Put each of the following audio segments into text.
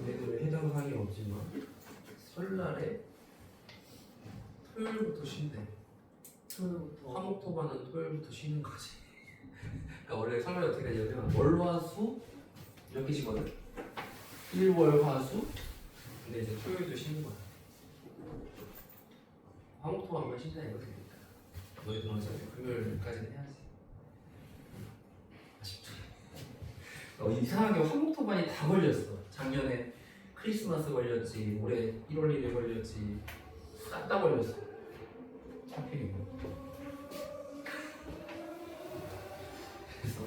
얘들은 해당 사항이 없지만 설날에 토요일부터 쉰대. 화목토반은 토요일부터 쉬는 거지. 그러니까 원래 설날이 어떻게 되냐면 월화수 이렇게 쉬거든. 일월화수. 근데 이제 토요일도 쉬는 거야. 화목토반만 쉰다 이거지. 너희들 어차피 금요일까지는 해야지. 아쉽죠. 이상하게 화목토반이 다 걸렸어. 작년에 크리스마스 걸렸지, 올해 1월 1일 걸렸지, 싹 다 걸렸어. 하필이고. 그래서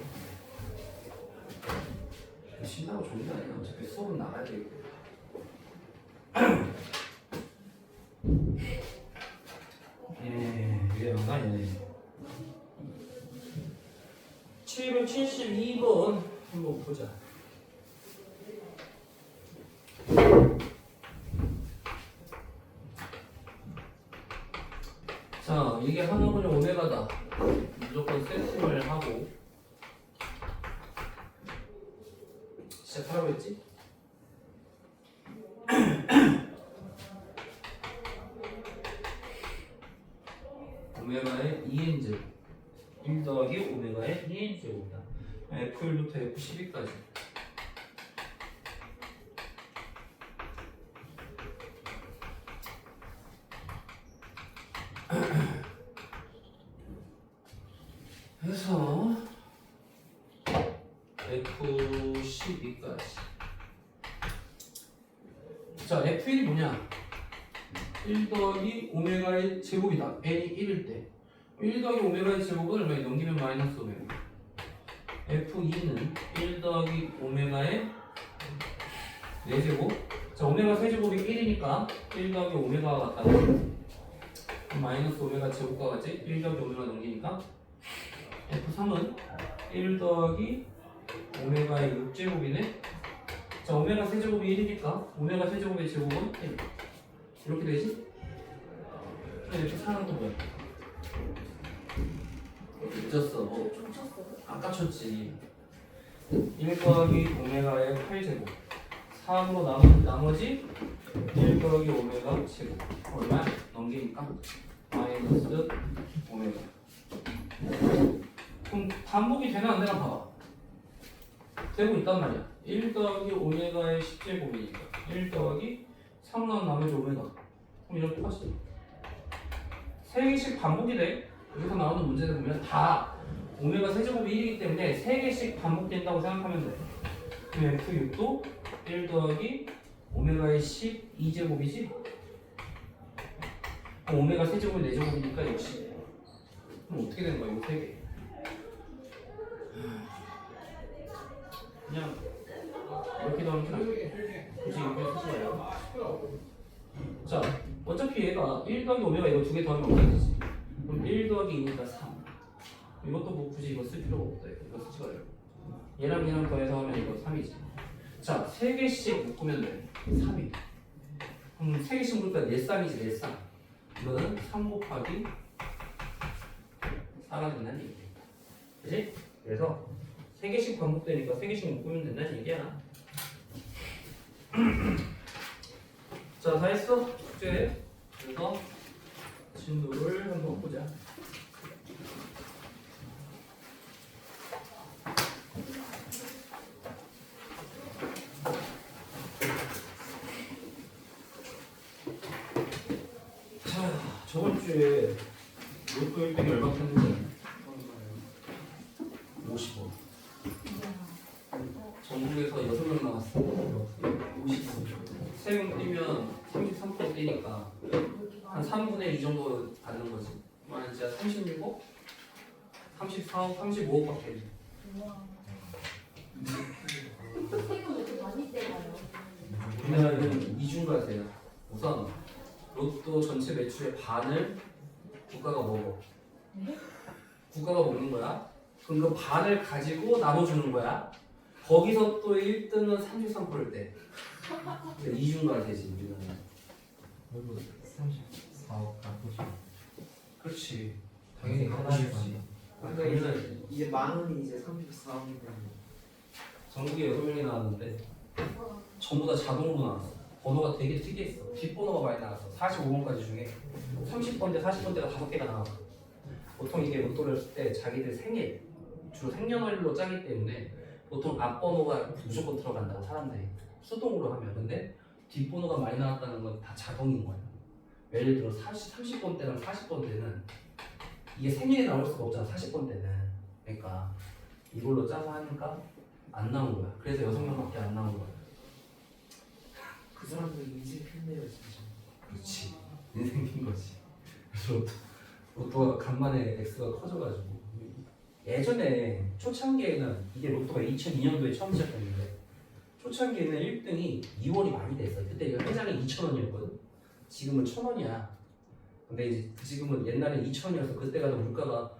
신나고 좋은 게 아니야. 어차피 수업은 나가야 되고. 이게 영상이네. 772번 한번 보자. 자, 이게 하나분의 오메가다. 무조건 세팅을 하고 시작하라고 했지? 오메가의 2n제곱 1 더하기 오메가의 2n제곱이다. F1부터 F12까지. 해서 F12까지. 자, F1이 뭐냐? 1 더하기 오메가의 제곱이다. n이 1일 때 1 더하기 오메가의 제곱은 얼마에 넘기면 마이너스 오메가. F2는 1 더하기 오메가의 4제곱. 자, 오메가 세제곱이 1이니까 1 더하기 오메가가 같다. 마이너스 오메가 제곱과 같이 1 더하기 오메가 넘기니까 F3은 1 더하기 오메가의 6제곱이네. 자, 오메가 세제곱이 1이니까 오메가 세제곱의 제곱은 1. 이렇게 되지? 근데 F4는 또 뭐야? 늦었어. 좀 쳤어요? 아까 쳤지. 1 더하기 오메가의 8제곱 3으로 남은 나머지 1 더하기 오메가 제곱 얼마? 넘기니까 마이너스 오메가. 그럼 반복이 되나 안 되나 봐봐. 되고 있단 말이야. 1 더하기 오메가의 10제곱이니까 1 더하기 3 나온 나머지 오메가. 그럼 이런 똑같이 3개씩 반복이 돼. 여기서 나오는 문제들 보면 다 오메가 세제곱이 1이기 때문에 3개씩 반복된다고 생각하면 돼. 그럼 F6도 1 더하기 오메가의 12제곱이지? 그럼 오메가 세제곱이 4제곱이니까 역시. 그럼 어떻게 되는 거야, 이거 3개? 그냥 이렇게도 하면 편하게. 굳이 이렇게 쓰지 말고. 자, 어차피 얘가 1 더하기 오메가 이거 2개 더하면 어떻게 되지? 그럼 1 더하기 2니까 3. 이것도 뭐 굳이 이거 쓸 필요가 없다. 이거 쓰지 말고. 얘랑 더해서 하면 이거 3이지. 자, 3개씩 묶으면 돼. 3이. 그럼 3개씩 묶으니까 4쌍이지, 4쌍. 이거는 3 곱하기 4가 된다는 얘기야. 그치? 그래서 3개씩 반복되니까 3개씩 묶으면 된다는 얘기야. 자, 다 했어? 숙제. 그래서 진도를 한번 보자. 자, 저번 주에 로또 1등이 얼마 탔는지 50원. 전국에서 6명 나왔어. 50원. 3명 뛰면 33% 뛰니까 한 3분의 2 정도 받는 거지. 그러면 진짜 36억? 34억, 35억밖에. 세금 왜 이렇게 많이 떼가요? 우리나라는 이중과세야. 우선 로또 전체 매출의 반을 국가가 먹어. 국가가 먹는 거야. 그럼 그 반을 가지고 나눠주는 거야. 거기서 또 1등은 33%일 때. 이중과세지 우리나라. 34억 190. 그렇지. 당연히 가고 가만히 싶지. 그러니까 이제 10,000원이 이제 34원이면 전국에 6명이 나왔는데 전부 다 자동으로 나왔어. 번호가 되게 특이했어. 뒷번호가 많이 나왔어. 45번까지 중에 30번째, 40번째가 5개가 나왔어. 보통 이게 로또를 쓸 때 자기들 생일, 주로 생년월일로 짜기 때문에 보통 앞번호가 무조건 들어간다고 사람들이 수동으로 하면. 근데 뒷번호가 많이 나왔다는 건 다 자동인 거야. 예를 들어 30번 때랑 40번 때는 이게 생일이 나올 수가 없잖아. 40번 때는. 그러니까 이걸로 짜서 하니까 안 나온 거야. 그래서 6명밖에 안 나온 거야. 그 사람들 인생 폈네요 진짜. 그렇지. 인생인 거지. 그래서 로또가 간만에 X가 커져가지고 예전에 초창기에는 이게 로또가 2002년도에 처음 시작했는데 초창기에는 1등이 2월이 많이 됐어. 그때 이거 회장이 2,000원이었거든. 지금은 1,000원이야. 근데 이제 지금은 옛날에 2,000원이어서 그때가 물가가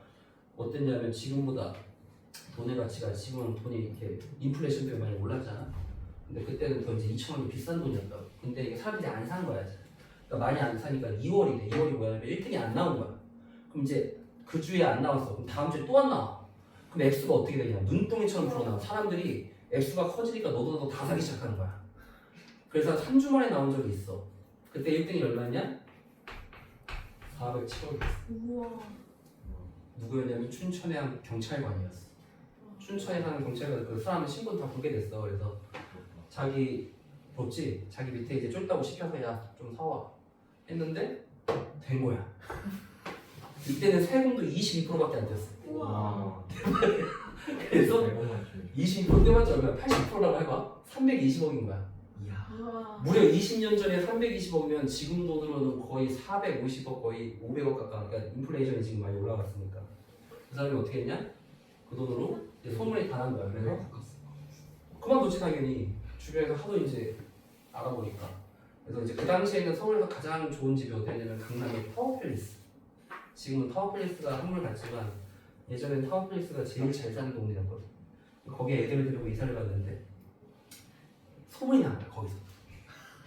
어땠냐면 지금보다 돈의 가치가 지금은 돈이 이렇게 인플레이션 때문에 많이 올랐잖아. 근데 그때는 더 이제 2,000원이 비싼 돈이었다고. 근데 이게 사람들이 안 산 거야. 그러니까 많이 안 사니까 2월이 돼. 2월이 뭐냐면 1등이 안 나온 거야. 그럼 이제 그 주에 안 나왔어. 그럼 다음 주에 또 안 나와. 그럼 액수가 어떻게 되냐? 눈덩이처럼 불어나와. 사람들이 액수가 커지니까 너도 다 사기 시작하는 거야. 그래서 3주 만에 나온 적이 있어. 그때 1등이 얼마냐? 407원. 우와. 누구였냐면 춘천의 한 경찰관이었어. 춘천에 사는 경찰관 그 사람은 신분 다 보게 됐어. 그래서 자기 없지? 자기 밑에 이제 쫄다고 시켜서 야 좀 사와 했는데 된 거야. 이때는 세금도 22%밖에 안 됐어. 우와. 그래서 22% 때만치 얼마야? 80%라고 해봐. 320억인 거야. 이야. 우와. 무려 20년 전에 320억이면 지금 돈으로는 거의 450억, 거의 500억 가까운. 그러니까 인플레이션이 지금 많이 올라갔으니까. 그 사람이 어떻게 했냐? 그 돈으로 이제 소문이 다 난 거야. 그래서 그만뒀지 당연히. 주변에서 하도 이제 알아보니까. 그래서 이제 그 당시에는 서울에서 가장 좋은 집이 어디였냐면 강남의 타워팰리스. 지금은 타워팰리스가 한물 갔지만 예전엔 타워팰리스가 제일 잘 사는 동네였거든. 거기에 애들을 데리고 이사를 갔는데 소문이 난 거야.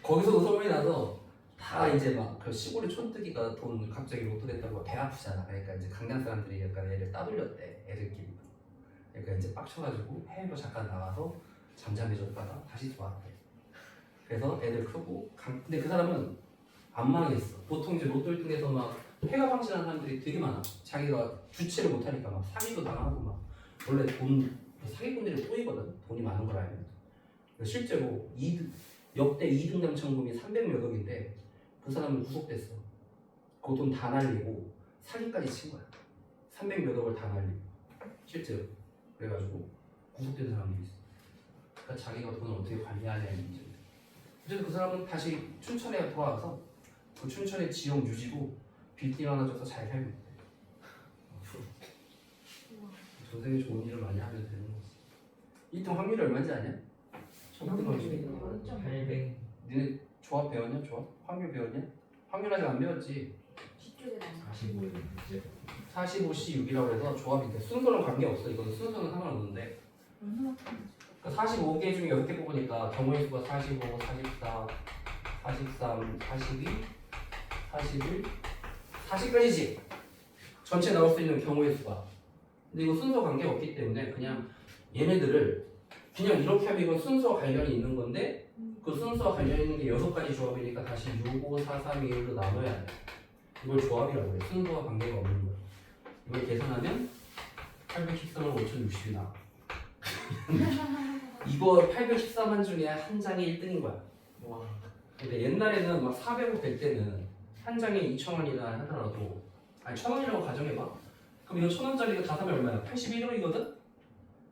거기서도 소문이 나서 다 이제 막 그 시골의 촌뜨기가 돈 갑자기 로또 됐다고 배 아프잖아. 그러니까 이제 강남 사람들이 약간 애를 따돌렸대. 애들끼리. 그러니까 이제 빡쳐가지고 해외로 잠깐 나가서 잠잠해졌다가 다시 들어왔대. 그래서 애들 크고 근데 그 사람은 안 망했어. 보통 이제 로또 1등에서 막 폐가 방치하는 사람들이 되게 많아. 자기가 주체를 못하니까 막 사기도 당하고 막 원래 돈 사기꾼들이 꼬이거든. 돈이 많은 걸 알면. 실제로 역대 2등 당첨금이 300몇 억인데 그 사람은 구속됐어. 그 돈 다 날리고 사기까지 친 거야. 300몇 억을 다 날리고 실제로. 그래가지고 구속된 사람들이 있어. 그러니까 자기가 돈을 어떻게 관리하냐는 문제인데. 그래서 그 사람은 다시 춘천에 돌아와서 그 춘천의 지역 유지로 빌딩 하나 줘서 잘 살고 있대. 전생에 좋은 일을 많이 하면 되는 거지. 1등 확률이 얼마인지 아냐? 처음 확률이. 800. 니네 조합 배웠냐? 조합? 확률 배웠냐? 확률 아직 안 배웠지? 뒤쪽에 나와. 45일 이제 45C6이라고 해서 조합인데 순서랑 관계없어. 이거는 순서는 상관없는데 얼마나 그러니까 45개 중에 10개 뽑으니까 경우의 수가 45, 44, 43, 42, 41, 40까지지. 전체 나올 수 있는 경우의 수가. 근데 이거 순서 관계가 없기 때문에 그냥 얘네들을 그냥 이렇게 하면 이건 순서 관련이 있는 건데 그 순서와 관련 있는 게 6가지 조합이니까 다시 6, 5, 4, 3, 2, 1로 나눠야 돼. 이걸 조합이라고 해. 순서와 관계가 없는 거야. 이걸 계산하면 813만 5,060이 나와. 이거 813만 중에 한 장이 1등인 거야. 와. 근데 옛날에는 막 400억 될 때는 한 장에 2,000원이나 하더라도 아니 1,000원이라고 가정해봐. 그럼 이거 1,000원짜리가 다 사면 얼마야? 81억이거든?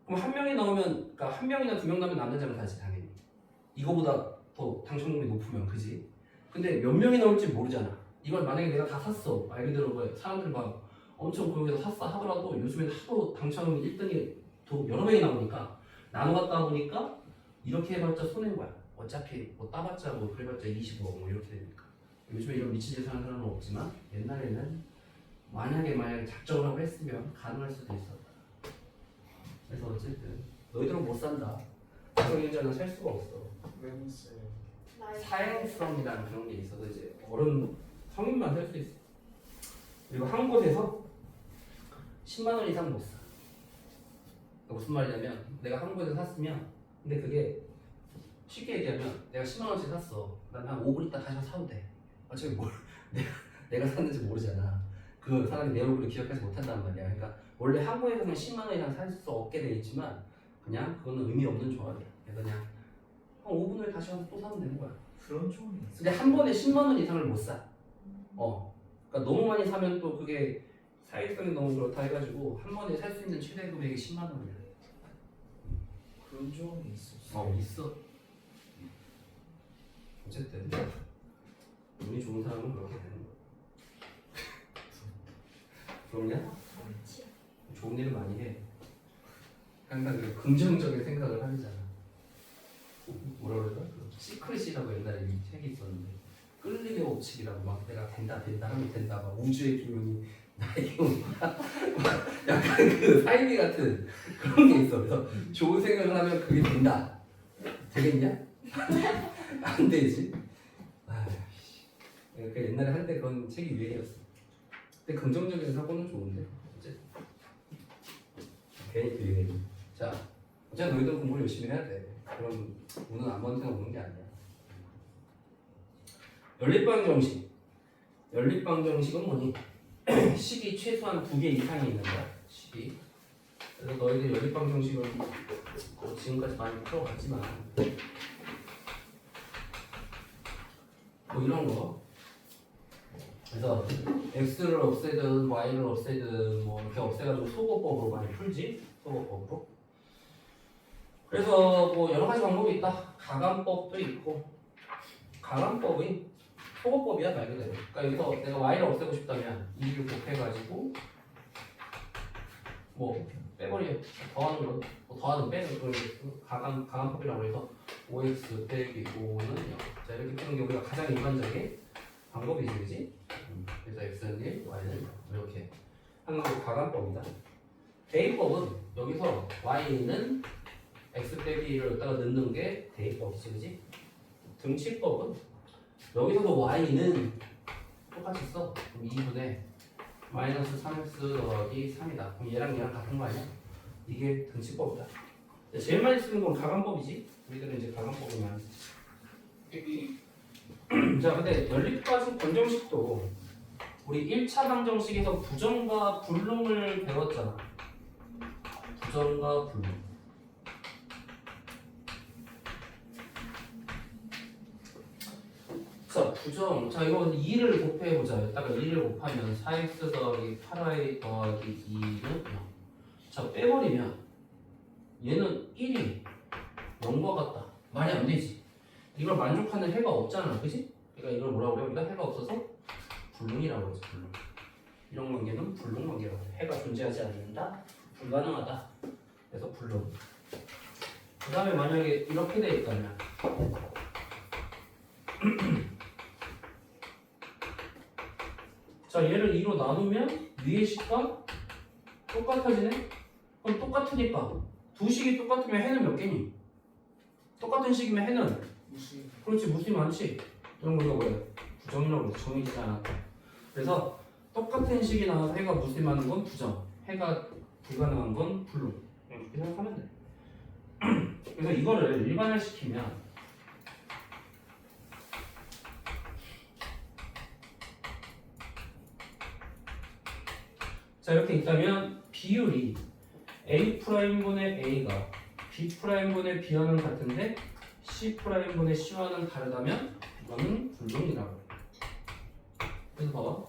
그럼 한 명이 나오면 그러니까 한 명이나 두 명 나오면 남는 장을 사지 당연히. 이거보다 더 당첨금이 높으면 그지? 근데 몇 명이 나올지 모르잖아. 이걸 만약에 내가 다 샀어. 말 그대로 뭐 사람들 막 엄청 고용해서 샀어 하더라도 요즘엔 하도 당첨 1등이 더 여러 명이 나오니까 나눠 갖다 보니까 이렇게 해봤자 손해인 거야. 어차피 뭐 따봤자 뭐 그래봤자 25억 뭐 이렇게 되니까. 요즘에 이런 미친 짓을 하는 사람은 없지만 옛날에는 만약에 작정을 하고 했으면 가능할 수도 있었다. 그래서 어쨌든 너희들은 못 산다. 미성년자는 살 수가 없어. 왜 못어요? 사행성이라는 그런 게 있어서 이제 어른 성인만 살 수 있어. 그리고 한 곳에서 10만 원 이상 못 사. 무슨 말이냐면 내가 한 곳에서 샀으면 근데 그게 쉽게 얘기하면 내가 10만 원씩 샀어. 그다음에 한 5분 있다 다시 와서 사도 돼. 어차피 뭘 내가 샀는지 모르잖아. 그 사람이 내 얼굴을 기억하지 못한단 말이야. 그러니까 원래 한 곳에서 그냥 10만 원 이상 살 수 없게 돼 있지만 그냥 그거는 의미 없는 조합이야. 그래서 그냥 한 5분 후에 다시 와서 또 사면 되는 거야. 그런 조언이 있어. 근데 한 번에 10만 원 이상을 못 사. 그러니까 너무 많이 사면 또 그게 사회성이 너무 그렇다 해가지고 한 번에 살 수 있는 최대 금액이 10만 원이야. 그런 조언이 있었어. 있어. 어쨌든 운이 좋은 사람은 그렇게 되는 거야. 부럽냐? 그렇지. 좋은 일을 많이 해. 항상 그 긍정적인 생각을 하잖아. 뭐라 그러더라? 그 시크릿이라고 옛날에 이 책이 있었는데 끌림의 법칙이라고 막 내가 된다 하면 된다 막 우주의 기운이 나에게 온다 약간 그 사이비 같은 그런 게 있어. 그래서 좋은 생각을 하면 그게 된다. 되겠냐? 안 되지. 그러니까 옛날에 한때 그런 책이 유행이었어. 근데 긍정적인 사고는 좋은데 어쨌든 괜히 그 유행이. 자, 어쨌든 너희도 공부를 열심히 해야 돼. 그럼 운은 아무한테나 오는 게 아니야. 연립방정식. 연립방정식은 뭐니? 식이 최소한 2개 이상이 있는 거야. 식이. 그래서 너희들 연립방정식을 지금까지 많이 풀어봤지만 뭐 이런 거. 그래서 x를 없애든 y를 없애든 뭐 이렇게 없애가지고 소거법으로 많이 풀지. 소거법으로. 그래서 뭐 여러 가지 방법이 있다. 가감법도 있고. 가감법이 소거법이야 말 그대로. 그러니까 여기서 내가 y를 없애고 싶다면 2를 곱해가지고 뭐 빼버려 더하는 거, 뭐 더하는 빼는 그런 가감법이라고 해서 5x 빼기 5는 0. 자 이렇게 푸는 게 우리가 가장 일반적인 방법이지, 그지? 그래서 x는 1, y는 0 이렇게 하는 게 가감법이다. 대입법은 여기서 y는 x 빼기 1을 여기다가 넣는 게 대입법이지, 그지? 등치법은 여기서도 y는 똑같이 써. 그럼 2분의 마이너스 3x 더하기 3이다. 그럼 얘랑 같은 거 아니야? 이게 등치법이다. 제일 많이 쓰는 건 가감법이지. 우리들은 이제 가감법을 많이 쓰지. 자, 근데 연립과정 방정식도 우리 1차 방정식에서 부정과 불능을 배웠잖아. 부정과 불능. 자, 부정. 자, 이건 2를 곱해보자. 여기다가 2를 곱하면 4x 더하기 8y 더하기 2는 0. 자, 빼버리면 얘는 1이 0과 같다. 말이 안 되지. 이걸 만족하는 해가 없잖아. 그지? 그러니까 이걸 뭐라고 그래? 우리가 해가 없어서 불능이라고 그러지. 불능. 이런 관계는 불능 관계라고 해. 해가 존재하지 않는다. 불가능하다. 그래서 불능. 그 다음에 만약에 이렇게 돼 있다면 자, 얘를 2로 나누면 위의 식과 똑같아지네? 그럼 똑같으니까 두 식이 똑같으면 해는 몇 개니? 똑같은 식이면 해는 무시. 그렇지, 무수히 많지? 이런 거가 뭐야? 부정이라고 해서 정해지지 않았다. 그래서 똑같은 식이 나와서 해가 무수히 많은 건 부정, 해가 불가능한 건 불능. 그렇게 생각하면 돼. 그래서 이거를 일반화시키면 자, 이렇게 있다면 비율이 A'분의 A가 B'분의 B와는 같은데 C'분의 C와는 다르다면 이거는 불능이라고 해요. 그래서 봐봐.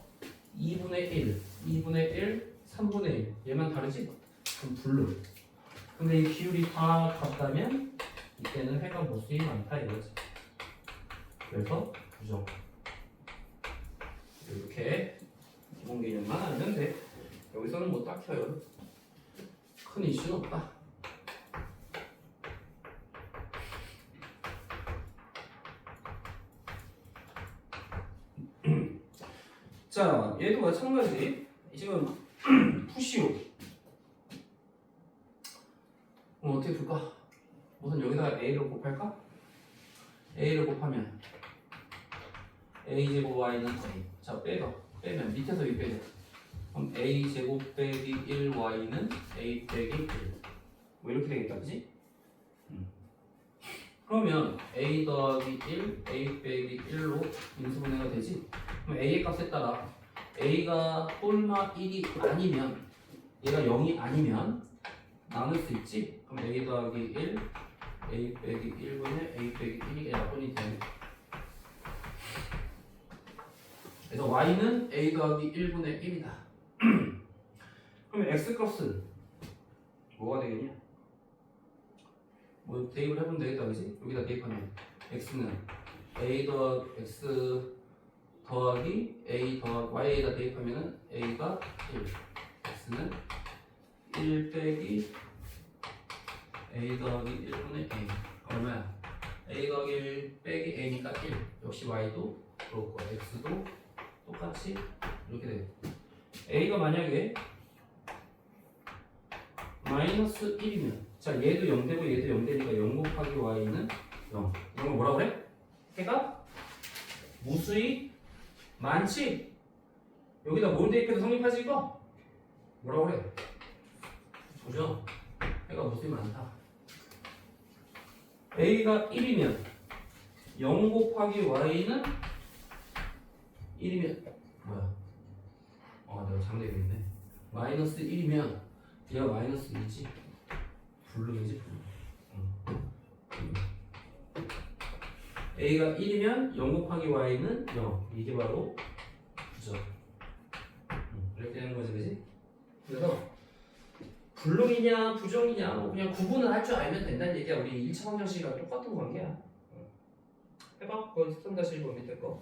2분의 1, 2분의 1, 3분의 1 얘만 다르지? 그럼 불능. 근데 이 비율이 다 같다면 이때는 해가 무수히 많다 이거지. 그래서 부정. 이렇게 기본 개념만 알면 돼. 여기서는 뭐 딱혀요. 큰 이슈는 없다. 자, 얘도 마찬가지. 지금 푸시오. 그럼 어떻게 풀까? 우선 여기다가 a를 곱할까? a를 곱하면 a제곱 y는 a. 자, 빼면 밑에서 위 빼자. 그럼 a 제곱 빼기 1y는 a 빼기 1. 뭐 이렇게 되겠다, 그지? 그러면 a 더하기 1, a 빼기 1로 인수분해가 되지? 그럼 a의 값에 따라 a가 꼴마 1이 아니면 얘가 0이 아니면 나눌 수 있지? 그럼 a 더하기 1, a 빼기 1분의 a 빼기 1이 약분이 되네. 그래서 y는 a 더하기 1분의 1이다. 그러면 x값은 뭐가 되겠냐? 뭐 대입을 해보면 되겠다, 그지? 여기다 대입하면 x는 a x 더하기 a 더하기 y에다 대입하면은 a가 1, x는 1 빼기 a 더하기 1분의 a 얼마야? a 더하기 1 빼기 a니까 1. 역시 y도 그렇고 x도 똑같이 이렇게 돼요. a가 만약에 마이너스 1이면 자 얘도 0되고 얘도 0되니까 0 곱하기 y는 0. 이런 거 뭐라 그래? 해가 무수히 많지? 여기다 뭘 대입해도 성립하지 이거? 뭐라 그래? 보죠? 해가 무수히 많다. a가 1이면 0 곱하기 y는 1이면 뭐야? 내가 잘못했네. 마이너스 1이면 얘가 마이너스 2지? 불능이지 불능. a가 1이면 0 곱하기 y는 0. 이게 바로 부정. 이렇게 되는 거지, 그지? 그래서 불능이냐 부정이냐 뭐 그냥 구분을 할 줄 알면 된다는 얘기야. 우리 1차 방정식이랑 똑같은 관계야. 해봐. 거기 3-1번 밑에 거.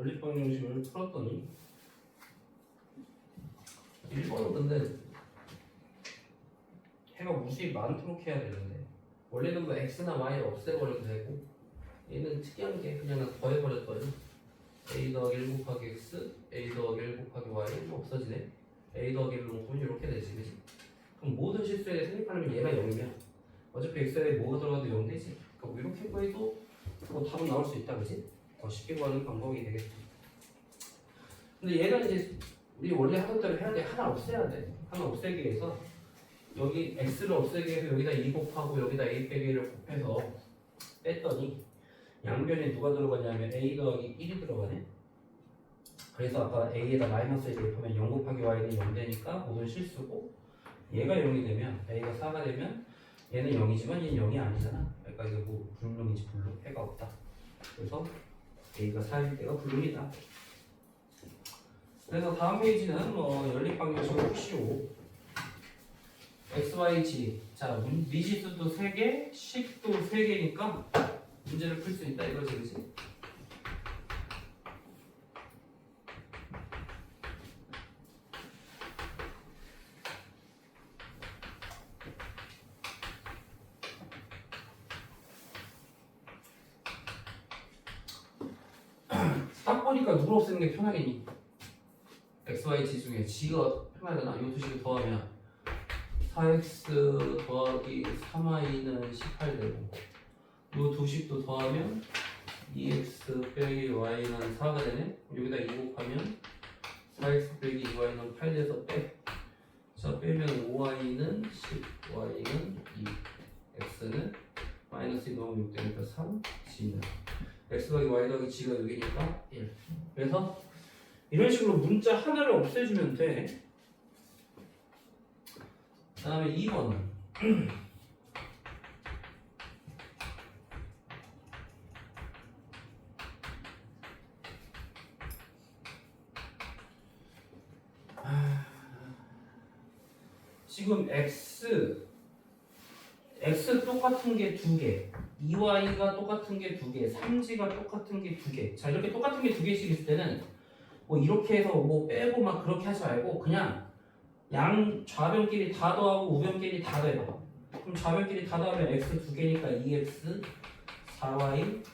연립방정식을 풀었더니 1번은 근데 해가 무수히 많도록 해야 되는데 원래는 뭐 x나 y를 없애버려도 되고 얘는 특이한 게 그냥 더해버렸더니 a 더하기 1 곱하기 x, a 더하기 1 곱하기 y 없어지네. a 더하기 1로 묶으면 이렇게 되지, 그치? 그럼 모든 실수에 생략하려면 얘가 0이면 어차피 x에 뭐가 들어가도 0 되지. 그러니까 뭐 이렇게 구해도 뭐 답은 나올 수 있다, 그치? 더 쉽게 구하는 방법이 되겠지. 근데 얘는 이제 우리 원래 하던 대로 해야 돼. 하나 없애야 돼. 하나 없애기 위해서 여기 x를 없애기 위해서 여기다 2 곱하고 여기다 a 빼기 1을 곱해서 뺐더니 양변에 누가 들어가냐면 a 더하기 1이 들어가네. 그래서 아까 a에다 마이너스에 대입하면 0 곱하기 y는 0 되니까 모든 실수고 얘가 0이 되면 a가 4가 되면 얘는 0이지만 얘는 0이 아니잖아. 그러니까 이거 뭐 불능이지 불능. 해가 없다. 그래서 a가 4일 때가 불능이다. 그래서 다음 페이지는 뭐 연립방정식을 푸시오. x, y, g. 자, 미지수도 3개, 식도 3개니까 문제를 풀 수 있다 이거지, 그치? 딱 보니까 누굴 없애는 게 편하겠니? x, y, g 중에 g가 편하잖아. 이 두 식을 더하면 4x 더하기 3y는 18되고 이 두 식도 더하면 2x 빼기 y는 4가 되네. 여기다 2 곱하면 4x 빼기 2y는 8 돼서 빼. 자, 빼면 5y는 10, y는 2, x는 마이너스 2 넣으면 6 되니까 3, g는 x 더하기 y 더하기 g가 6이니까 1. 그래서 이런 식으로 문자 하나를 없애주면 돼. 그 다음에 2번은 지금 x 똑같은 게 2개, 2y가 똑같은 게 2개, 3g가 똑같은 게 2개. 자, 이렇게 똑같은 게 2개씩 있을 때는 뭐 이렇게 해서 뭐 빼고 막 그렇게 하지 말고 그냥 양 좌변끼리 다 더하고 우변끼리 다 더해봐. 그럼 좌변끼리 다 더하면 x 2개니까 2x 4y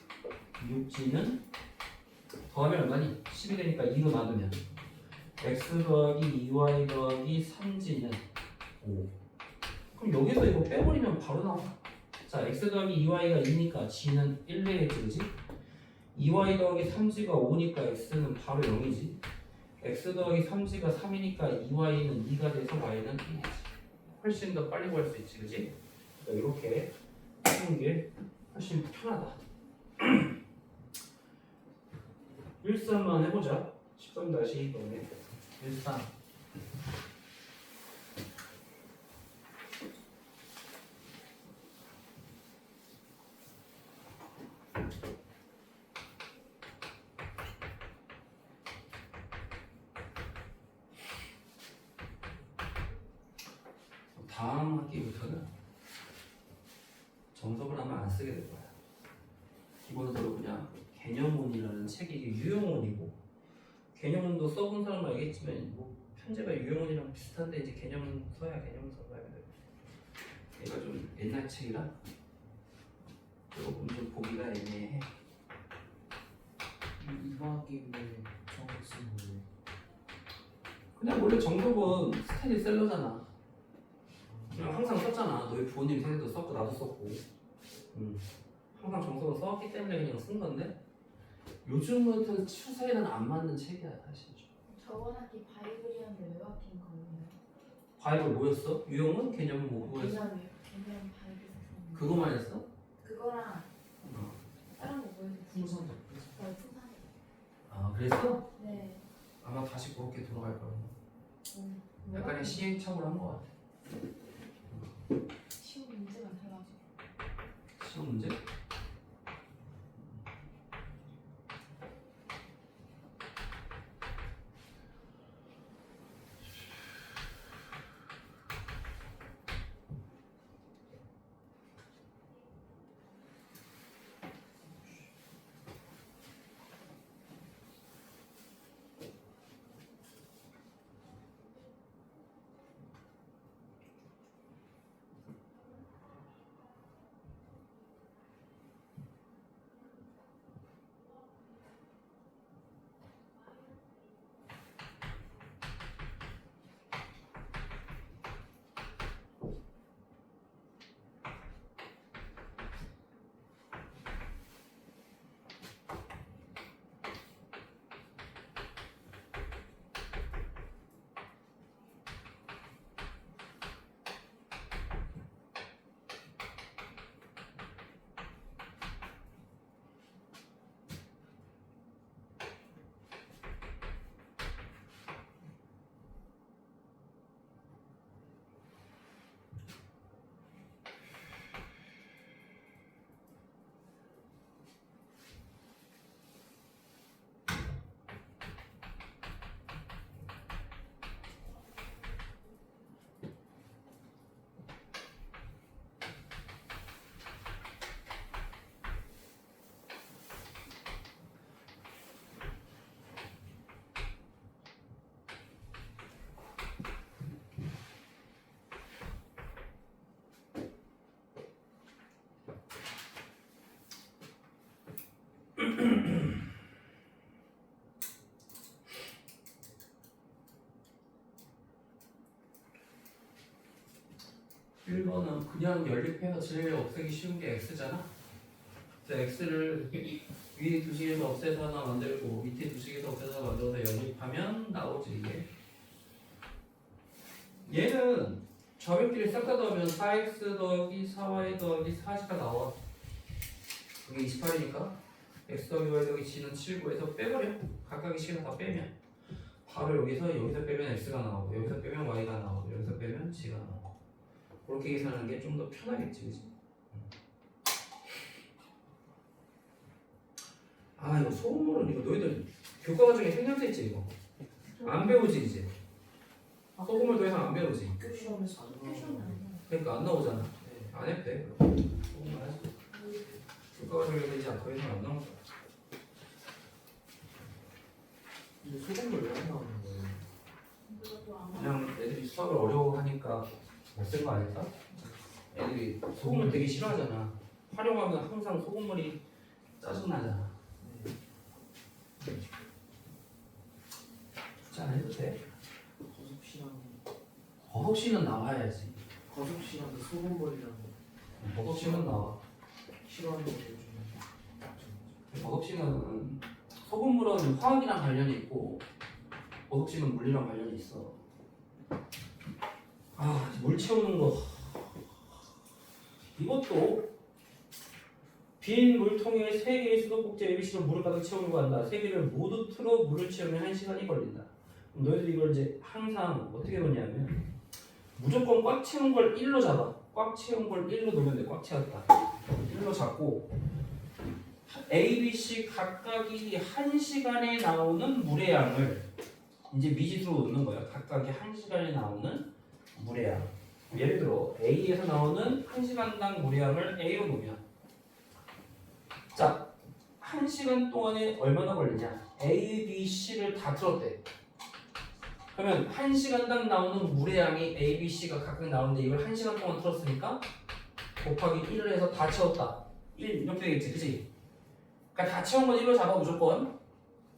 6g는 더하면 얼마니? 10이 되니까 2로 나누면 x 더하기 2y 더하기 3g는 5. 그럼 여기서 이거 빼버리면 바로 나와. 자, x 더하기 2y가 2니까 g는 1 되겠지, 그지? 2y 더하기 3g가 5니까 x는 바로 0이지. x 더하기 3g가 3이니까 2y는 2가 돼서 y는 1이지. 훨씬 더 빨리 구할 수 있지, 그지? 그러니까 이렇게 하는 게 훨씬 편하다. 13만 해보자. 13-2번에 13. 다음 학기부터는 정석을 아마 안 쓰게 될 거야. 기본적으로 그냥 개념문이라는 책이 이게 유형문이고 개념문도 써본 사람은 알겠지만 뭐 편제가 유형문이랑 비슷한데 이제 개념문 써야 개념문 써봐야 돼. 얘가 좀 옛날 책이라 조금 좀 보기가 애매해. 이번 학기인데 정석 쓰는 거예요. 그냥 원래 정석은 스테디셀러잖아. 그냥 항상 썼잖아. 너희 부모님 세대도 썼고 나도 썼고. 항상 정석을 써왔기 때문에 그냥 쓴 건데 요즘 같은 추세에는 안 맞는 책이야 사실. 저번 학기 바이블이었는데 왜 바뀐 거예요? 바이블 뭐였어? 유형은 개념은 뭐였어? 개념 바이블. 그거만 했어? 그거랑 다른 거 뭐였어요? 풍선 풍산. 아 그랬어? 네. 아마 다시 그렇게 돌아갈 거야. 왜 약간의 바뀐 시행착오를 한 거 같아. 시험 문제가 달라져. 시험 문제? 1번은 그냥 연립해서 제일 없애기 쉬운 게 x잖아. 그래서 x를 위에 두 식에서 없애서 하나 만들고 밑에 두 식에서 없애서 만들어서 연립하면 나오지 이게. 얘는 좌변끼리 싹 다 더하면 4x 더하기 4y 더하기 40가 나와. 그게 28이니까 x 더하기 y 더하기 g는 7구에서 빼버려. 각각의 식을 다 빼면 바로 여기서 빼면 x가 나오고 여기서 빼면 y가 나오고 여기서 빼면 g가 나오고 그렇게 계산하는 게 좀 더 편하겠지, 그치? 아 이거 소금물은 이거 너희들 교과 과정에 생략돼 있지 이거 안 배우지 이제 소금물 더 이상 안 배우지. 시험에서 안 큐션은 나오는 아니야. 그러니까 안 나오잖아. 네. 안 해도 돼. 소금물 하지. 교과 과정에 이제 더 이상 안 나올 거야. 근데 소금물 왜 안 나오는 거예요? 누가 또 아마 그냥 애들이 수학을 어려워하니까 못 쓴 거 아닐까? 애들이 소금물 되게 싫어하잖아. 활용하면 항상 소금물이 짜증나잖아. 네. 굳이 안 해도 돼. 거숙시랑 버섯씨는 나와야지. 거숙시랑 소금물이랑 버섯씨는 나와. 싫어하는 것들 중에 버섯씨는 소금물은 화학이랑 관련이 있고 버섯씨는 물리랑 관련이 있어. 아, 물 채우는 거. 이것도 빈 물통에 3개의 수도꼭지 ABC로 물을 가득 채우려고 한다. 3개를 모두 틀어 물을 채우면 1시간이 걸린다. 그럼 너희들 이걸 이제 항상 어떻게 보냐면 무조건 꽉 채운 걸 1로 잡아. 꽉 채운 걸 1로 놓으면 돼. 꽉 채웠다. 1로 잡고 A, B, C 각각이 1시간에 나오는 물의 양을 이제 미지수로 넣는 거야. 각각이 1시간에 나오는 물의 양. 예를 들어 A에서 나오는 1시간당 물의 양을 A로 놓으면 자, 1시간 동안에 얼마나 걸리냐? A, B, C를 다 틀었대. 그러면 1시간당 나오는 물의 양이 A, B, C가 각각 나오는데 이걸 1시간 동안 틀었으니까 곱하기 1을 해서 다 채웠다. 1 이렇게 되겠지, 그치? 그러니까 다 채운 건 1로 잡아 무조건.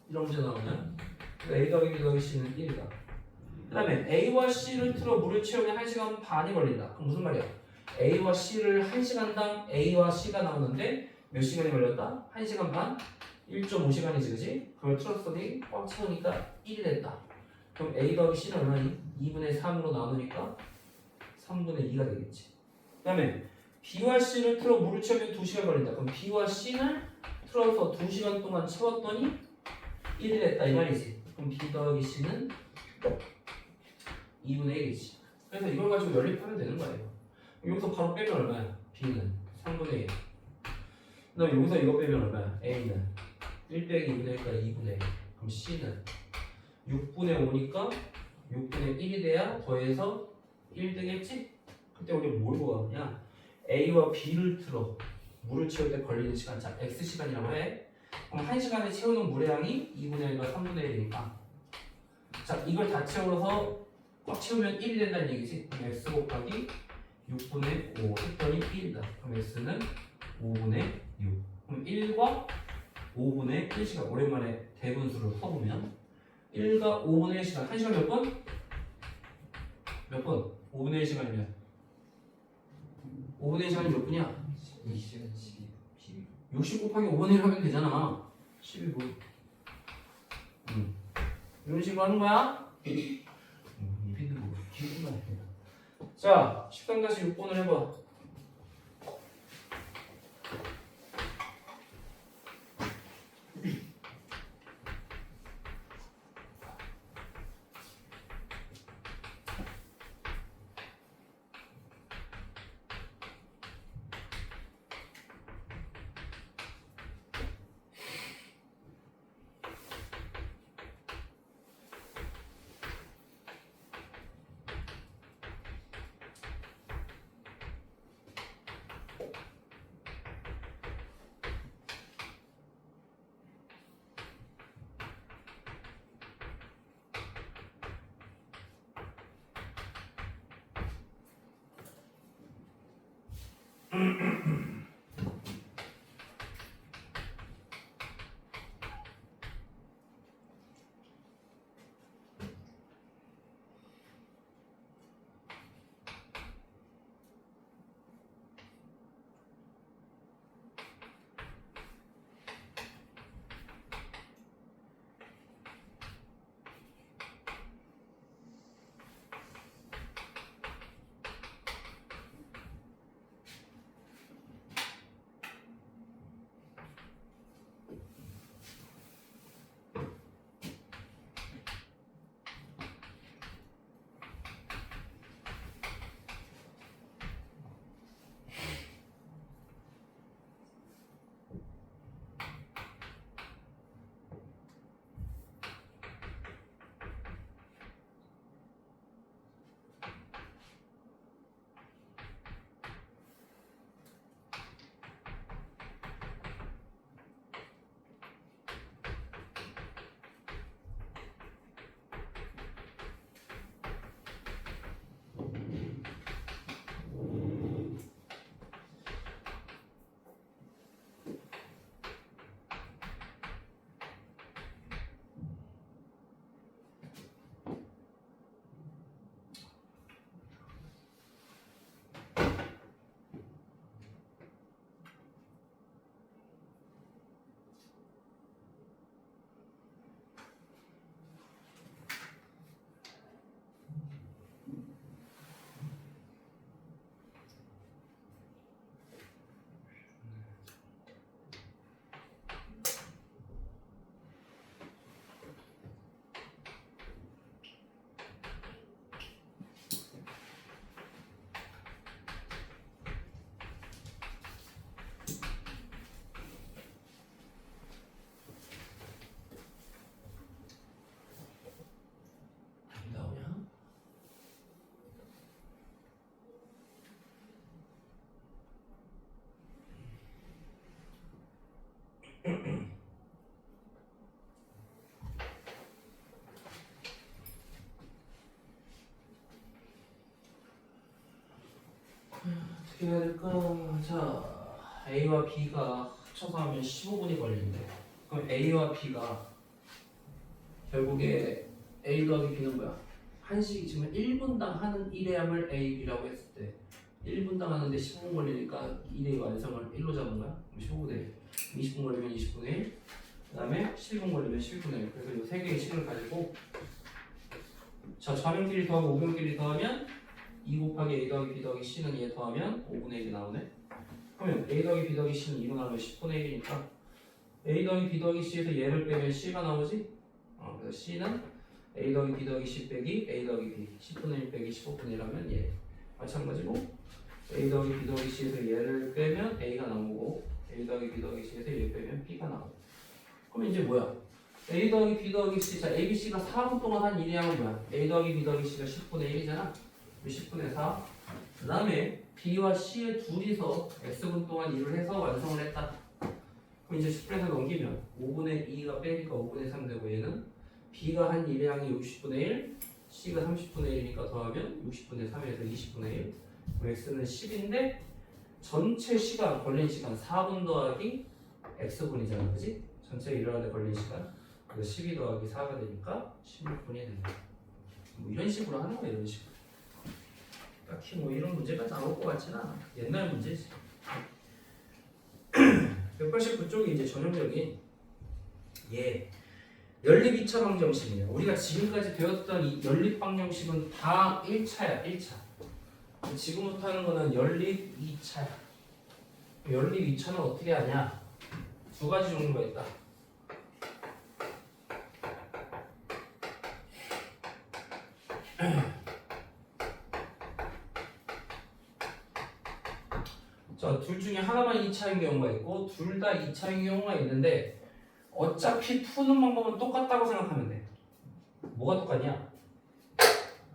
이런 문제 나오면 A 더하기 B 더하기 C는 1이다. 그 다음에 A와 C를 틀어 물을 채우면 1시간 반이 걸린다. 그럼 무슨 말이야? A와 C를 1시간당 A와 C가 나오는데 몇 시간이 걸렸다? 1시간 반? 1.5시간이지, 그치? 그걸 틀었더니 꽉 채우니까 1이 됐다. 그럼 A 더하기 C는 얼마니? 2분의 3으로 나누니까 3분의 2가 되겠지. 그 다음에 B와 C를 틀어 물을 채우면 2시간 걸린다. 그럼 B와 C는 틀어서 2시간 동안 채웠더니 1이 됐다 이 말이지. 그럼 B 더하기 C는 2분의 1이지. 그래서 이걸 가지고 연립하면 되는 거예요. 여기서 바로 빼면 얼마야? B는 3분의 1. 그 다음에 여기서 이거 빼면 얼마야? A는 1 빼기 2분의 1이니까 2분의 1. 그럼 C는 6분의 5니까 6분의 1이 돼야 더해서 1 되겠지? 그때 우리 뭘 구하느냐? A와 B를 틀어 물을 채울 때 걸리는 시간, 자 X시간이라고 해. 그럼 1시간에 채우는 물의 양이 2분의 1과 3분의 1이니까 자 이걸 다 채워서 꽉 채우면 1이 된다는 얘기지. 그럼 X 곱하기 6분의 5 했더니 1이다. 그럼 X는 5분의 6. 그럼 1과 5분의 1시간 오랜만에 대분수를 써보면 1과 5분의 1시간 1시간 몇 분? 몇 분? 5분의 1시간이면 5분의 1시간이 몇 분이야? 20시간 12 60 곱하기 5분의 1 하면 되잖아. 12분. 이런 식으로 하는 거야? 입이 뭐 기분만 해. 자, 13-6번을 해봐. 어떻게 해야 될까? 자, A와 B가 합쳐서 하면 15분이 걸리는데 그럼 A와 B가 결국에 A 더하기 B는 뭐야? 한식이지만 1분당 하는 일회함을 A, B라고 했을 때 1분당 하는데 15분 걸리니까 1의 완성을 1로 잡은 거야? 그럼 15분의 1 20분 걸리면 20분의 1 그 다음에 12분 걸리면 12분의 1 그래서 이 세 개의 식을 가지고 자 좌변끼리 더하고 우변끼리 더하면 2 곱하기 A 더하기 B 더하기 C는 얘 더하면 5분의 1이 나오네 그러면 A 더하기 B 더하기 C는 2로 나오면 10분의 1이니까 A 더하기 B 더하기 C에서 얘를 빼면 C가 나오지? 그래서 C는 A 더하기 B 더하기 C 빼기 A 더하기 B 10분의 1 빼기 15분의 1 하면 얘 마찬가지로 A 더하기 B 더하기 C에서 얘를 빼면 A가 나오고 A 더하기 B 더하기 C에서 얘 빼면 B가 나오고 그럼 이제 뭐야? A 더하기 B 더하기 C 자 A, B, C가 4분 동안 한 일의 양은 뭐야? A 더하기 B 더하기 C가 10분의 1이잖아 10분의 4 그 다음에 B와 C의 둘이서 X분 동안 일을 해서 완성을 했다 그럼 이제 10분에서 넘기면 5분의 2가 빼니까 5분의 3 되고 얘는 B가 한 일의 양이 60분의 1 C가 30분의 1이니까 더하면 60분의 3에서 20분의 1 X는 10인데 전체 시간 걸린 시간 4분 더하기 X분이잖아 그지? 전체 일을 하는데 걸린 시간 그래서 12 더하기 4가 되니까 16분이 된다 뭐 이런 식으로 하는 거야 이런 식으로 딱히 뭐 이런 문제가 나올 것 같지는 않아 옛날 문제지 189쪽이 이제 전형적인 연립 2차 방정식이에요 우리가 지금까지 배웠던 이 연립 방정식은 다 1차야 1차 지금부터 하는 거는 연립 2차야 연립 2차는 어떻게 하냐 두 가지 종류가 있다 자, 둘 중에 하나만 2차인 경우가 있고 둘 다 2차인 경우가 있는데 어차피 푸는 방법은 똑같다고 생각하면 돼 뭐가 똑같냐?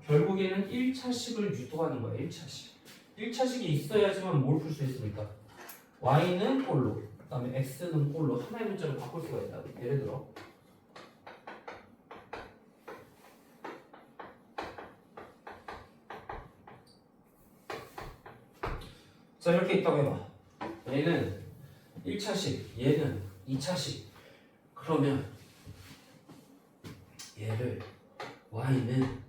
결국에는 1차식을 유도하는 거야 1차식 1차식이 있어야지만 뭘 풀 수 있습니까? y는 꼴로 그 다음에 x는 꼴로 하나의 문자를 바꿀 수가 있다 예를 들어 자 이렇게 있다고 해봐 얘는 1차식 얘는 2차식 그러면 얘를 y는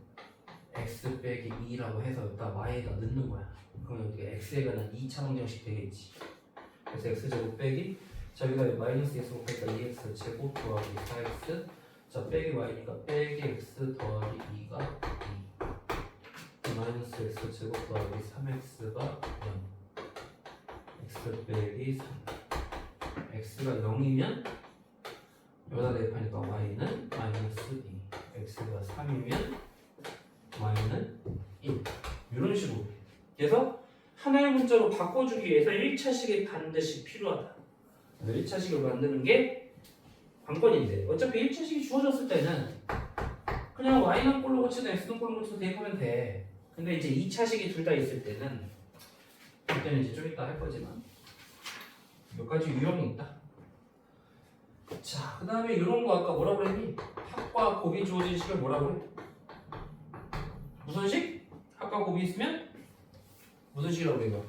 x 빼기 2라고 해서 여기다 y에다 넣는 거야 그러면 여기가 x에 관한 2차 방정식 되겠지 그래서 x제곱 빼기 자 여기다 마이너스 x 곱하니까 2x 제곱 더하기 4x 자 빼기 y니까 빼기 x 더하기 2가 2 마이너스 x 제곱 더하기 3x가 0 x 빼기 3 x가 0이면 여기다 대입하니까 y는 마이너스 2 x가 3이면 y는 1 이런 식으로 그래서 하나의 문자로 바꿔주기 위해서 1차식이 반드시 필요하다 1차식을 만드는 게 관건인데 어차피 1차식이 주어졌을 때는 그냥 y는 꼴로 고치든 x는 꼴로 고치든 대입하면 돼 근데 이제 2차식이 둘 다 있을 때는 그때는 이제 좀 이따 할 거지만 몇 가지 유형이 있다 자, 그 다음에 이런 거 아까 뭐라고 그랬니? 합과 곱이 주어진 식을 뭐라고 그래? 무슨 식? 합과 곱이 있으면 무슨 식이라고 그래?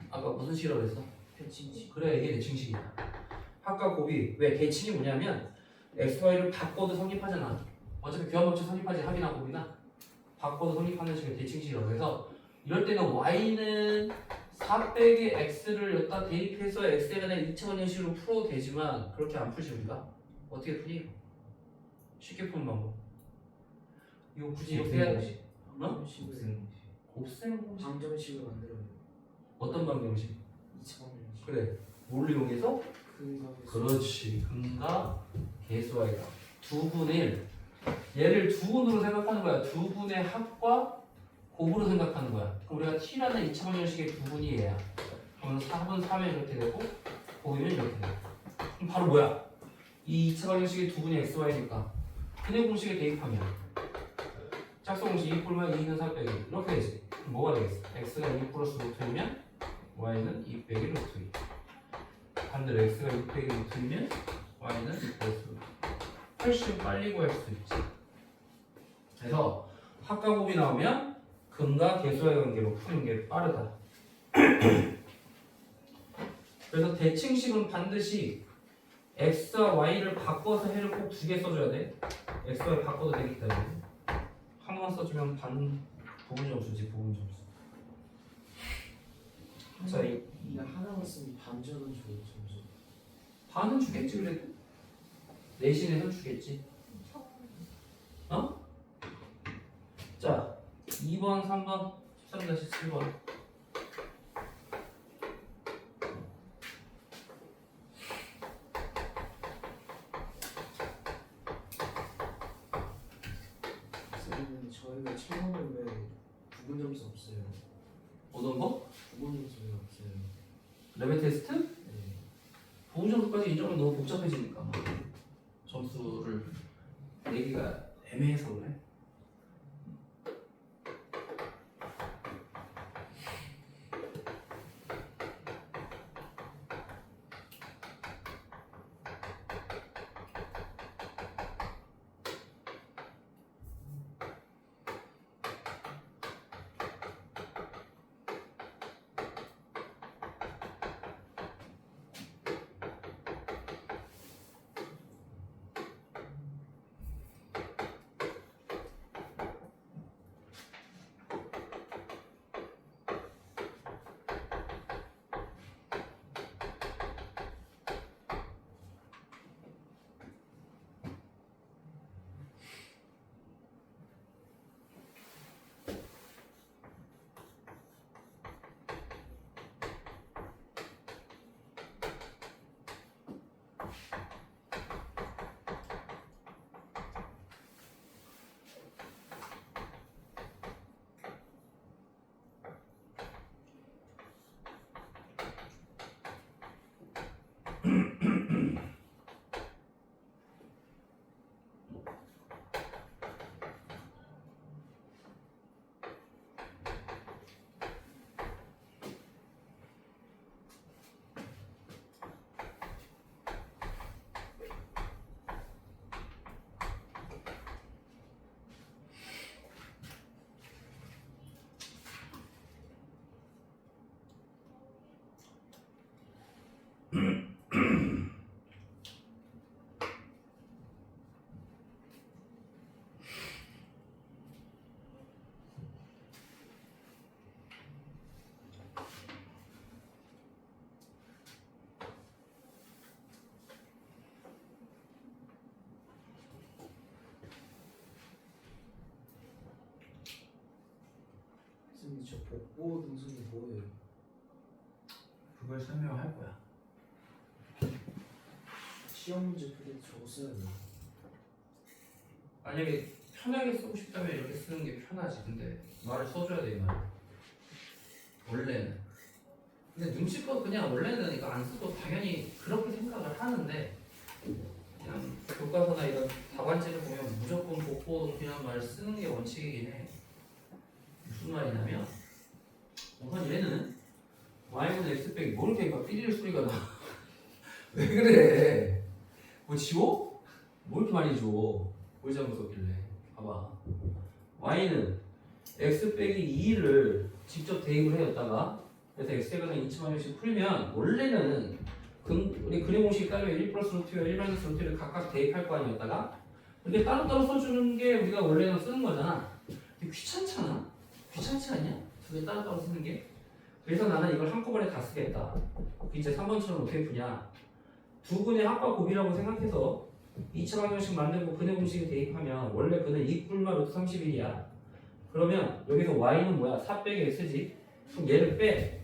아까 무슨 식이라고 그랬어? 대칭식 그래 이게 대칭식이다 합과 곱이 왜 대칭이 뭐냐면 x, y를 바꿔도 성립하잖아 어차피 교환법칙 성립하지 합이나 곱이나 바꿔도 성립하는 식을 대칭식이라고 해서 이럴 때는 y는 4 빼기 x를 여기다 대입해서 x에 관한 2차 방정식으로 풀어도 되지만 그렇게 안 풀지 우리가 어떻게 풀이? 쉽게 푸는 방법 이거 굳이 이렇게 해야 돼? 방정식을 곱셈 공식 방정식을 만들어요 어떤 방정식? 2차 방정식 그래 뭘 이용해서? 근각에서 그렇지 근과 계수와이다 2분의 1 얘를 두 분으로 생각하는 거야 두 분의 합과 곱으로 생각하는 거야 그럼 우리가 t라는 2차 방정식의 두 분이 얘야 그러면 4분 3에 이렇게 되고 곱이면 이렇게 돼 그럼 바로 뭐야? 이 2차 방정식의 두 분이 xy니까 근의 공식에 대입하면 짝수 공식 2 뿔만 2는 4 빼기 이렇게 되지 그럼 뭐가 되겠어? x가 2 플러스 루트이면 y는 2 빼기 루트 2 반대로 x가 2 빼기 루트이면 y는 2 플러스 루트 훨씬 빨리 구할 수 있지 그래서 합과 곱이 나오면 근과 계수와의 관계로 푸는 게 빠르다 그래서 대칭식은 반드시 x와 y를 바꿔서 해를 꼭 두 개 써줘야 돼. x와 y 바꿔도 되기 때문에 하나만 써주면 반 부분 점수지 부분 점수. 자, 이게 하나만 쓰면 반전은 줘요 점수. 반은 주겠지 그래도. 내신에서 주겠지. 어? 자, 2번, 3번, 13-7번. 선생님 저희가 7번은 왜 부분 점수 없어요? 어떤 거? 부분 점수 왜 없어요? 레벨 테스트? 네. 부분 점수까지 인정하면 너무 복잡해지니까 점수를 내기가 애매해서 그래. 선생님 저 복고 등선이 뭐예요? 그걸 설명할 거야. 시험 문제 풀 때 저거 써야 돼요. 만약에 편하게 쓰고 싶다면 이렇게 쓰는 게 편하지. 근데 말을 써줘야 돼, 이 말. 원래는. 근데 눈치껏 그냥 원래는 이거 안 쓰고 당연히 그렇게 생각을 하는데 그냥 교과서나 이런 답안지를 보면 무조건 복고동이라는 말을 쓰는 게 원칙이긴 해. 무슨 말이냐면 우선 얘는 y분의 x 빼기 뭐 이렇게 막 삐리를 소리가 나. 왜 그래? 뭐 지워? 뭐 이렇게 많이 줘? 뭘 잘못 썼길래? 봐봐. y는 x 빼기 2를 직접 대입을 해였다가 그래서 x에 관한 인치 방정식 풀면 원래는 우리 그림 공식 따르면 1 플러스 루트와 1 마이너스 루트를 각각 대입할 거 아니었다가 근데 따로따로 써주는 게 우리가 원래는 쓰는 거잖아. 근데 귀찮잖아? 귀찮지 않냐? 두 개 따로따로 쓰는 게? 그래서 나는 이걸 한꺼번에 다 쓰겠다. 이제 3번처럼 어떻게 푸냐? 두 근의 합과 곱이라고 생각해서 2차 방정식 만들고 근의 공식에 대입하면 원래 근은 2뿔마 루트 31이야. 그러면 여기서 y는 뭐야? 4 빼기 x지? 그럼 얘를 빼.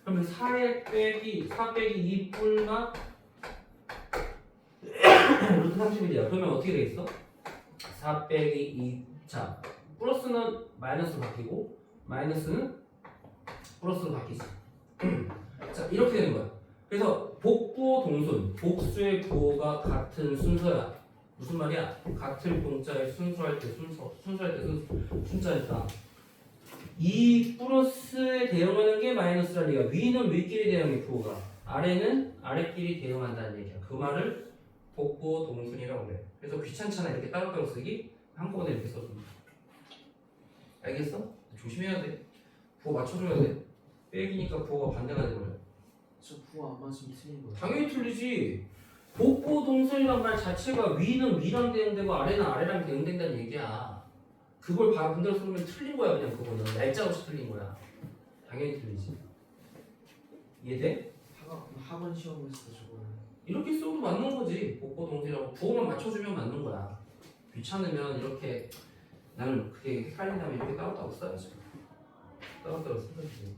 그러면 4에 빼기 4 빼기 2뿔마 루트 31이야. 그러면 어떻게 되겠어? 4 빼기 2. 자, 플러스는 마이너스로 바뀌고 마이너스는 플러스로 바뀌지. 자, 이렇게 되는 거야. 그래서 복부호 동순, 복수의 부호가 같은 순서야. 무슨 말이야? 같을 동자에 순수할 때 순수할 때 순자니까 이 플러스에 대응하는 게 마이너스란 얘기야. 위는 위끼리 대응해 부호가, 아래는 아래끼리 대응한다는 얘기야. 그 말을 복부호 동순이라고 그래. 그래서 귀찮잖아 이렇게 따로따로 쓰기. 한꺼번에 이렇게 써줍니다. 알겠어? 조심해야 돼. 부호 맞춰줘야 돼. 빼기니까 부호가 반대가 되버려. 저 부호 안 맞으면 틀린 거예요. 당연히 틀리지. 복부 동선이란 말 자체가 위는 위랑 대응되고 아래는 아래랑 대응된다는 얘기야. 그걸 반대로 쓰면 틀린 거야. 그냥 그거는 날짜 없이 틀린 거야. 당연히 틀리지. 이해돼? 학원 시험에서 저거를 이렇게 써도 맞는 거지. 복부 동선이라고 부호만 맞춰주면 맞는 거야. 귀찮으면 이렇게 나는 그게 헷갈린다면 이렇게 따로따로 써야지. 따로따로 써야지.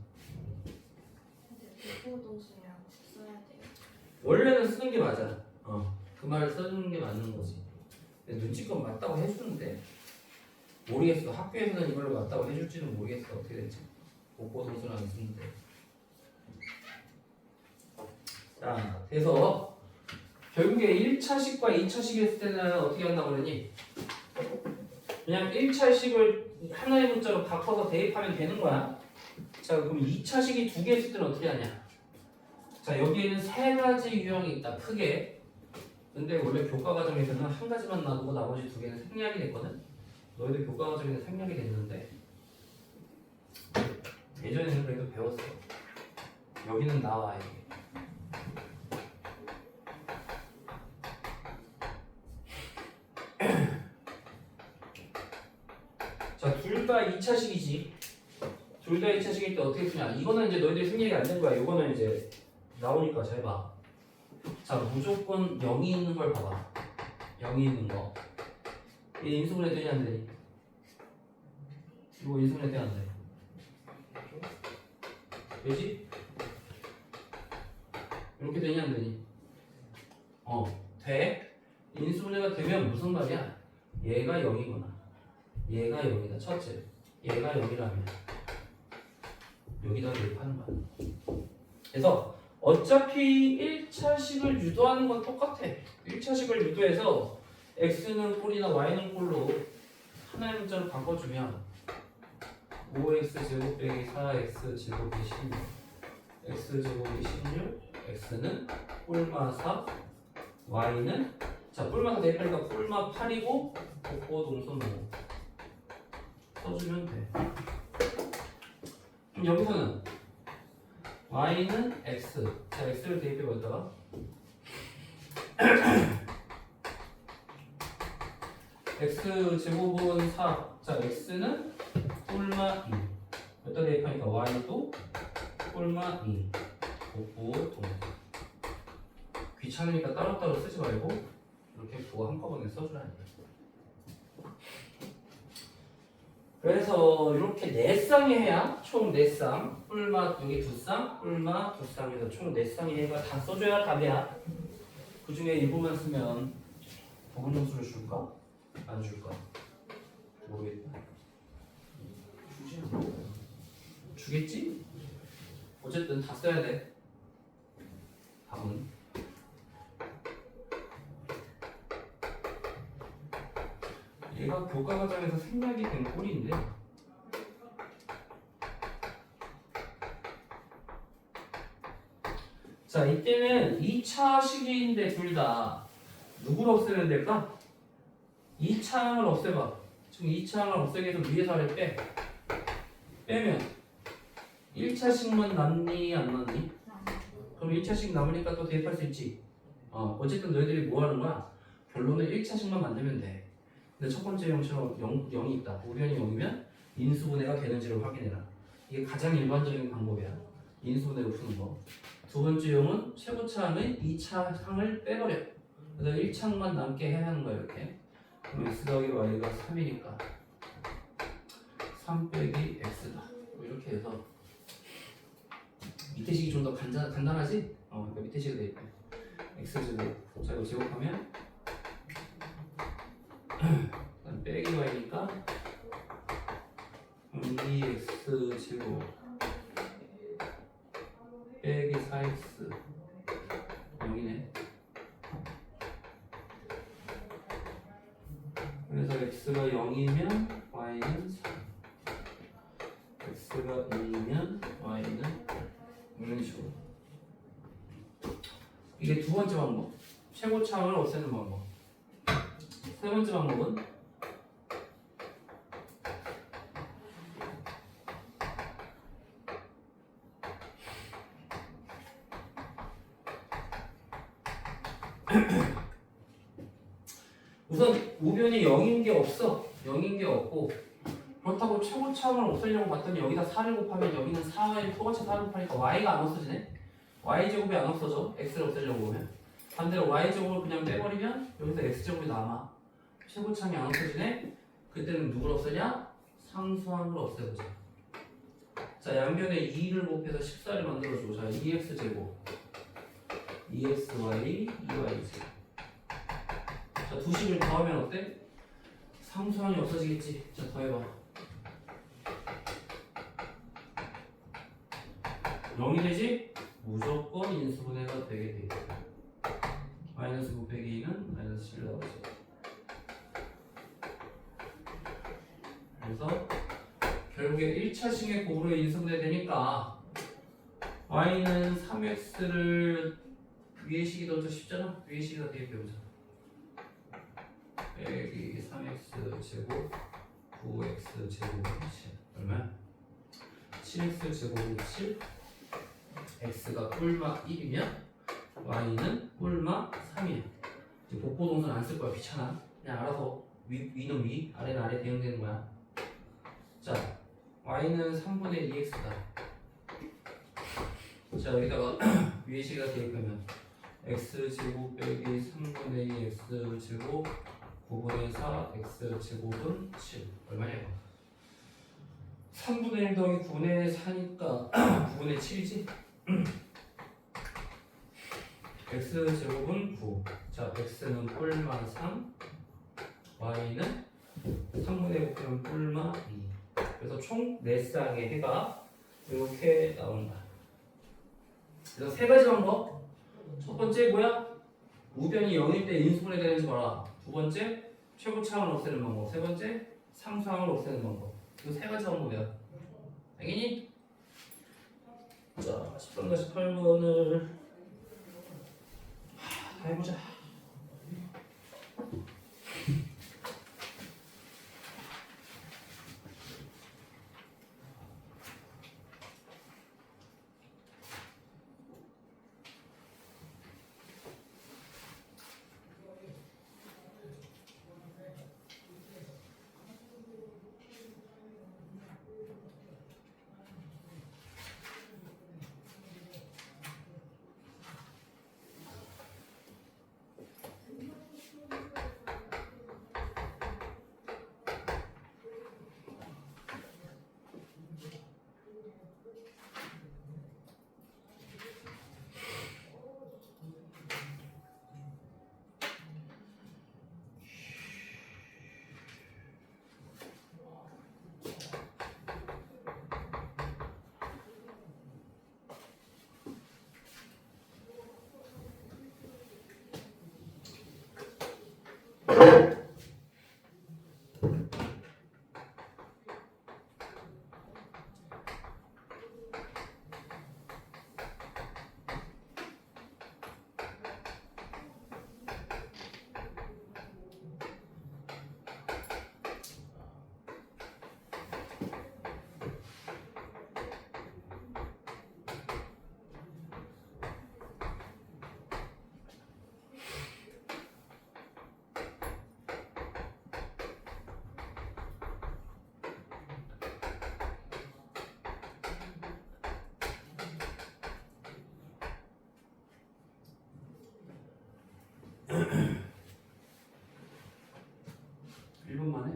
근데 복부동술이라고 써야 돼요. 원래는 쓰는 게 맞아. 그 말을 써주는 게 맞는 거지. 근데 눈치껏 맞다고 해주는데 모르겠어. 학교에서는 이걸로 맞다고 해줄지는 모르겠어. 어떻게 될지. 복고 동수는 안 쓰는데. 자, 그래서 결국에 1차식과 2차식 했을 때는 어떻게 한다고 그러니? 그냥 1차식을 하나의 문자로 바꿔서 대입하면 되는 거야. 자, 그럼 2차식이 두 개 했을 때는 어떻게 하냐? 자, 여기에는 세 가지 유형이 있다. 크게. 근데 원래 교과 과정에서는 한 가지만 놔두고 나머지 두 개는 생략이 됐거든. 너희들 교과 과정에서 생략이 됐는데 예전에는 그래도 배웠어. 여기는 나와 이게. 자, 둘 다 2차식이지. 둘 다 2차식일 때 어떻게 쓰냐? 이거는 이제 너희들 생략이 안 된 거야. 이거는 이제 나오니까 잘 봐. 자, 무조건 0이 있는 걸 봐봐. 0이 있는 거. 얘 인수분해 되냐 안 되니? 이거 인수분해 되냐 안 돼? 되지? 이렇게 되냐 안 되니? 돼. 인수분해가 되면 무슨 말이야? 얘가 0이구나. 얘가 0이다. 첫째. 얘가 0이라면 여기다 대입하는 거야. 그래서 어차피 1차식을 유도하는 건 똑같아. 1차식을 유도해서 x는 꼴이나 y는 꼴로 하나의 문자로 바꿔주면 5x 제곱 빼기 4x 제곱이 16 x 제곱이 16 x는 꼴마 4 y는 자 꼴마 4 대입하니까 꼴마 8이고 복고 동선 5 써주면 돼. 그럼 여기서는 y는 x 자 x를 대입해 보였다가 x 제곱은 4 자 x는 꼴마 2 여기다 대입하니까 y도 꼴마 2 복부 동선 귀찮으니까 따로따로 쓰지 말고 이렇게 부호 한꺼번에 써주라는 거예요. 그래서 이렇게 4쌍이 해야 총 4쌍 뿔마 여기 2쌍 뿔마 2쌍에서 총 4쌍이 해가 다 써줘야 답이야. 그 중에 일부만 쓰면 부분 점수를 줄까? 안 줄까? 모르겠다. 주지 않을까요? 주겠지? 어쨌든 다 써야 돼. 답은 얘가 교과 과정에서 생략이 된 꼴인데 자 이때는 2차 식인데 둘 다 누구를 없애면 될까? 2차항을 없애봐. 지금 2차항을 없애기 위해서 위에서 아래 빼면 1차식만 남니 안 남니? 그럼 1차식 남으니까 또 대입할 수 있지. 어쨌든 너희들이 뭐 하는 거야? 결론은 1차식만 만들면 돼. 근데 첫 번째 형처럼 0이 있다. 우변이 0이면 인수분해가 되는지를 확인해라. 이게 가장 일반적인 방법이야. 인수분해로 푸는 거. 두 번째 형은 최고차항의 2차항을 빼버려. 그래서 1차항만 남게 해야 하는 거야 이렇게. 그럼 x 더하기 y가 3이니까 3 빼기 x다. 이렇게 해서 밑에 식이 좀 더 간단하지? 그러니까 밑에 식이 되겠다. x제곱. 자 이거 제곱하면 빼기 y니까 2x 제곱 빼기 4x 0이네. 그래서 x가 0이면 y는 3 x가 2면 y는 이런 식으로. 이게 두 번째 방법. 최고차항을 없애는 방법. 세 번째 방법은 우선 우변이 0인 게 없어. 0인 게 없고 그렇다고 최고차항을 없애려고 봤더니 여기다 4를 곱하면 여기는 4y 똑같이 4를 곱하니까 y가 안 없어지네. y제곱이 안 없어져. x를 없애려고 보면. 반대로 y제곱을 그냥 빼버리면 여기서 x제곱이 남아. 최고차항이 안 없어지네. 그때는 누굴 없애냐? 상수항을 없애보자. 자, 양변에 2를 곱해서 14를 만들어주고, 자, 2x제곱 2xy 2y제곱. 자, 두 식을 더하면 어때? 상수항이 없어지겠지. 자, 더해봐. 0이 되지? 무조건 인수분해가 되게 돼. 마이너스 9 빼기 2는 마이너스 7 나오지. 그래서 결국에 1차식의 곱으로 인수분해 되니까 y는 3x를 위의 식이 더 쉽잖아? 위의 식에다 대입해보자. 빼기 3x 제곱 9x 제곱은 7 얼마야? 7x 제곱은 7 x가 뿔마 1이면 y는 뿔마 3이야. 이제 복고동선 안 쓸 거야. 귀찮아. 그냥 알아서 위는 위, 아래는 아래 대응되는 거야. 자, y는 3분의 2x다. 자, 여기다가 위의 식에다 대입하면 x제곱 빼기 3분의 2 x제곱 9분의 4 x제곱은 7 얼마냐? 3분의 1 더하기 9분의 4니까 9분의 7이지? x제곱은 9. 자, x는 뿔마 3 y는 3분의 9는 뿔마 2. 그래서 총 4쌍의 해가 이렇게 나온다. 그래서 세 가지 방법. 첫 번째 뭐야? 우변이 0일 때 인수분해 되는지 봐라. 두 번째, 최고차항을 없애는 방법. 세 번째, 상수항을 없애는 방법. 이 세 가지 방법이야. 알겠니? 자, 13과 18번을 다 해보자. 만에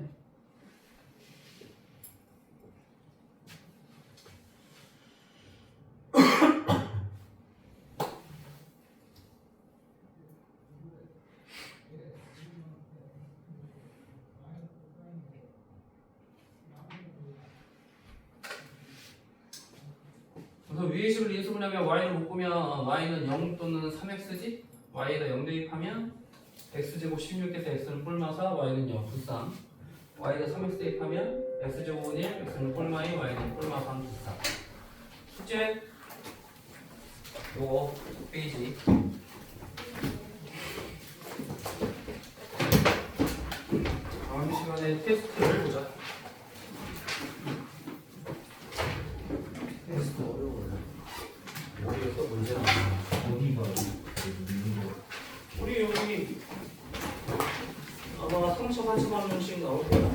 그래서 위의 식을 인수분해하면 y를 묶으면 y는 0 또는 3x지? y에다 0 대입하면 x제곱 16대 때 x는 뿔마 4, y는 0, 93. y에다 3x 대입하면 x제곱은 1, x는 뿔마 2, y는 뿔마 3, 94. 숙제 요거 페이지 다음 시간에 테스트를 보자. 테스트 어려워요. 어디에서 문제가 나와? 어디가 우리 1차수 한 명씩 나오고요.